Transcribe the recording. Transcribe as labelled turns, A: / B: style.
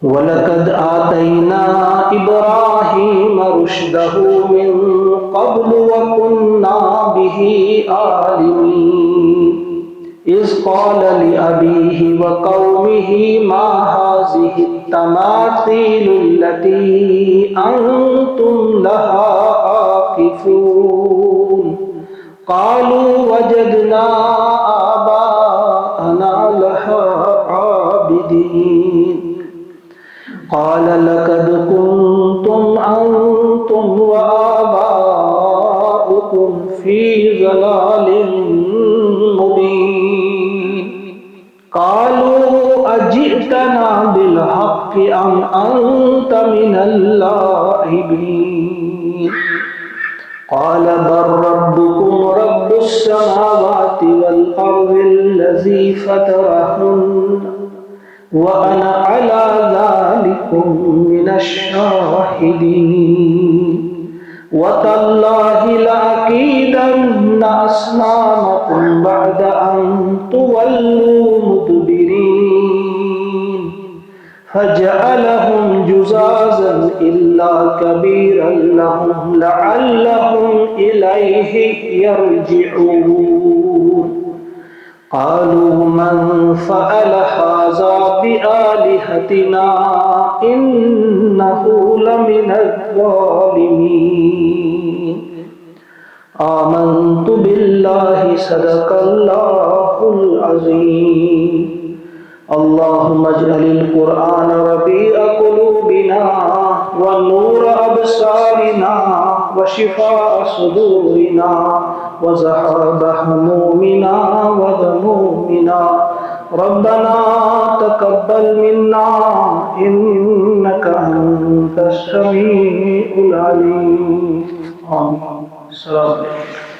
A: वलकद आतैना इब्राहीम रुश्दहु मिन क़ब्ल व कुन्ना बिही आलिमीन। इज़ क़ाल लिअबीहि व क़ौमिहि मा हाज़िहि तमासीलु लती अंतुम लहा आकिफून। क़ालू वजदना आबाअना लहा आबिदीन। क़ाल लक़द कुन्तुम अंतुम व आबाउकुम फ़ी ज़लालिन मुबीन। क़ालू अजि'तना बिल-हक़्क़ि अम अंत मिनल लाइबीन। क़ाल बल रब्बुकुम रब्बुस समावाति वल अर्ज़िल्लज़ी फ़तरहुन्न व अना अला ज़ालिकुम मिनश्शाहिदीन। वतल्लाहि लअकीदन्ना अस्नामकुम बअद अन तुवल्लू मुदबिरीन। फजअलहुम जुज़ाज़न इल्ला कबीरन लहुम लअल्लहुम इलैहि यरजिऊन। क़ालू मन फ़अल हाज़ा बिआलिहतिना इन्नहु लमिनज़्ज़ालिमीन। आमन्तु बिल्लाहि सदक़ल्लाहुल अज़ीम। अल्लाहुम्मा अज्अलिल क़ुरआन रबीअ क़ुलूबिना व नूर अब्सारिना व शिफ़ाअ सुदूरिना व ज़हाब हमूमिना व ग़मूमिना। रब्बना तक़ब्बल मिन्ना इन्नका अंतस समीउल अलीम। आमीन। अस्सलामु अलैकुम।